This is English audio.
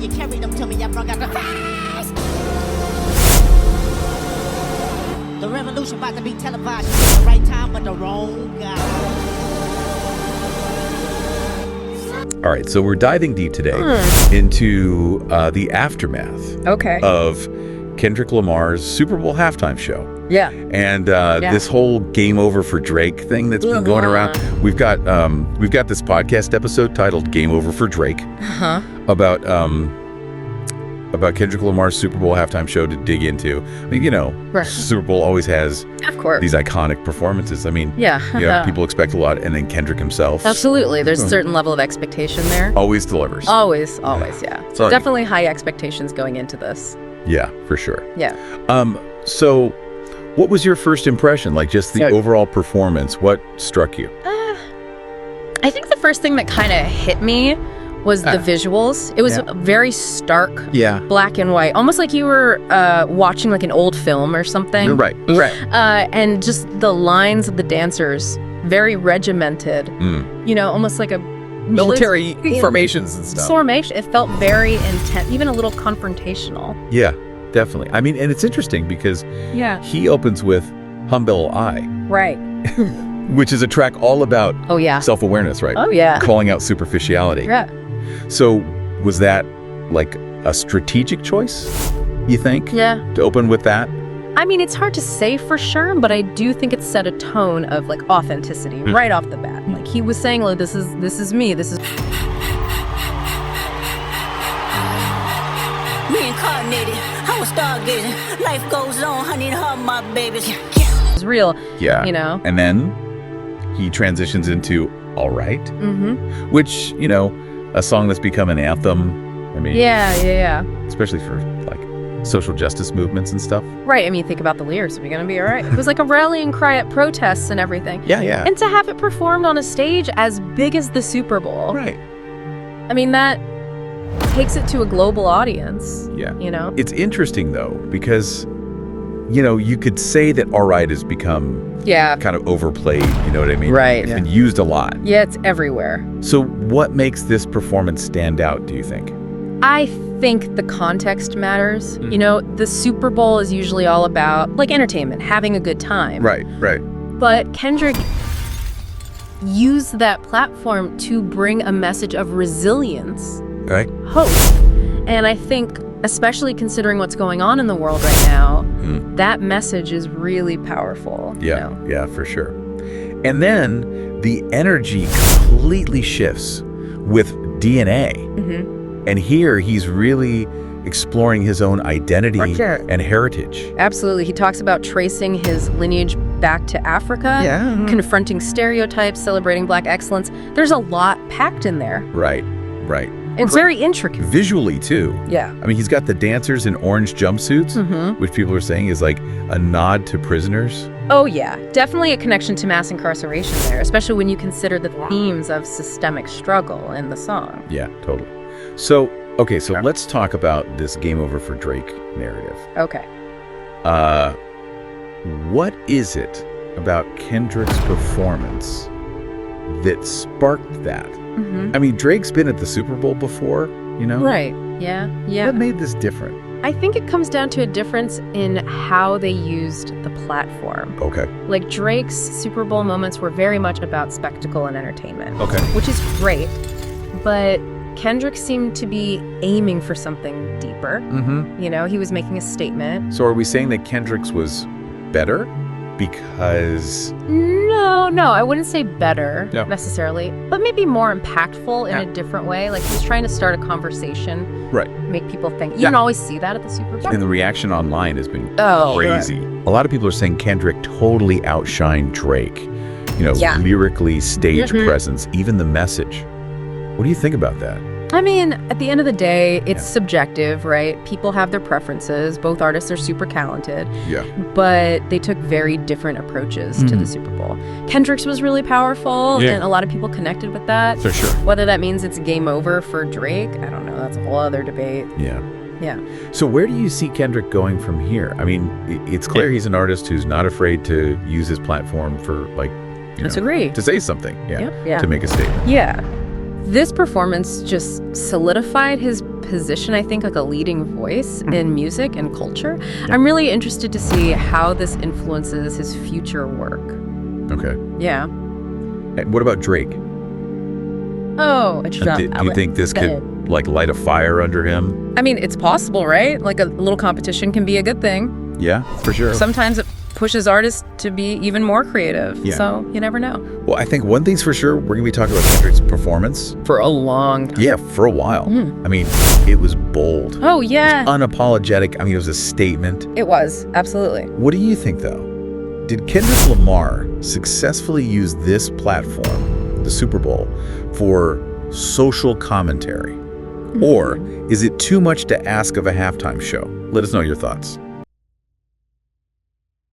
you carry them to me, I brung out the fast. The revolution about to be televised. It's the right time, but the wrong guy. All right, so we're diving deep today into the aftermath of Kendrick Lamar's Super Bowl halftime show. Yeah. And this whole game over for Drake thing that's been going around. We've got this podcast episode titled Game Over for Drake about Kendrick Lamar's Super Bowl halftime show to dig into. I mean, you know, Super Bowl always has these iconic performances. I mean, people expect a lot, and then Kendrick himself. Absolutely. There's a certain level of expectation there. Always delivers. Always, yeah. So definitely high expectations going into this. Yeah, for sure. Yeah. So what was your first impression? Like just the overall performance, what struck you? I think the first thing that kind of hit me was the visuals. It was very stark, black and white, almost like you were watching like an old film or something. Right. And just the lines of the dancers, very regimented. You know, almost like a military formations and stuff. Formation. It felt very intense, even a little confrontational. Yeah, definitely. I mean, and it's interesting because he opens with Humble Eye. Right. Which is a track all about self-awareness, right? Oh, yeah. Calling out superficiality. Yeah. So was that like a strategic choice, you think? Yeah. To open with that? I mean, it's hard to say for sure, but I do think it set a tone of like authenticity right off the bat. Like he was saying, like, this is me. This is reincarnated. I was stargazing. Life goes on, honey, to her, my babies. It's real. Yeah. You know. And then he transitions into All Right, which, you know, a song that's become an anthem. I mean, yeah. Especially for like social justice movements and stuff. Right. I mean, think about the lyrics. Are we going to be all right? It was like a rallying cry at protests and everything. Yeah. And to have it performed on a stage as big as the Super Bowl. Right. I mean, that takes it to a global audience. Yeah. You know? It's interesting, though, because, you know, you could say that All Right has become kind of overplayed, you know what I mean? Right. It's been used a lot. Yeah, it's everywhere. So what makes this performance stand out, do you think? I think the context matters. You know, the Super Bowl is usually all about, like, entertainment, having a good time. Right. But Kendrick used that platform to bring a message of resilience, hope. And I think, especially considering what's going on in the world right now, that message is really powerful. Yeah, for sure. And then the energy completely shifts with DNA. And here he's really exploring his own identity and heritage. Absolutely. He talks about tracing his lineage back to Africa, confronting stereotypes, celebrating Black excellence. There's a lot packed in there. Right. It's very intricate. Visually, too. Yeah. I mean, he's got the dancers in orange jumpsuits, which people are saying is like a nod to prisoners. Oh, yeah. Definitely a connection to mass incarceration there, especially when you consider the themes of systemic struggle in the song. Yeah, totally. So let's talk about this Game Over for Drake narrative. Okay. What is it about Kendrick's performance that sparked that? I mean, Drake's been at the Super Bowl before, you know? Right. Yeah. What made this different? I think it comes down to a difference in how they used the platform. Okay. Like Drake's Super Bowl moments were very much about spectacle and entertainment. Okay. Which is great. But Kendrick seemed to be aiming for something deeper. You know, he was making a statement. So are we saying that Kendrick's was better because... No, I wouldn't say better necessarily, but maybe more impactful in a different way. Like he was trying to start a conversation, make people think. You don't always see that at the Super Bowl. And the reaction online has been crazy. A lot of people are saying Kendrick totally outshined Drake. You know, lyrically, stage presence, even the message. What do you think about that? I mean, at the end of the day, it's subjective, right? People have their preferences. Both artists are super talented. Yeah. But they took very different approaches to the Super Bowl. Kendrick's was really powerful, and a lot of people connected with that. For sure. Whether that means it's game over for Drake, I don't know. That's a whole other debate. Yeah. So where do you see Kendrick going from here? I mean, it's clear he's an artist who's not afraid to use his platform for, like, to say something, to make a statement. Yeah. This performance just solidified his position, I think, like a leading voice in music and culture. I'm really interested to see how this influences his future work. Okay. Yeah. Hey, what about Drake? Oh, Do you think this could like light a fire under him? I mean, it's possible, right? Like a little competition can be a good thing. Yeah, for sure. Sometimes it pushes artists to be even more creative. Yeah. So you never know. Well, I think one thing's for sure, we're going to be talking about Kendrick's performance. For a long time. Yeah, for a while. I mean, it was bold. Oh, yeah. Unapologetic. I mean, it was a statement. It was. Absolutely. What do you think, though? Did Kendrick Lamar successfully use this platform, the Super Bowl, for social commentary? Or is it too much to ask of a halftime show? Let us know your thoughts.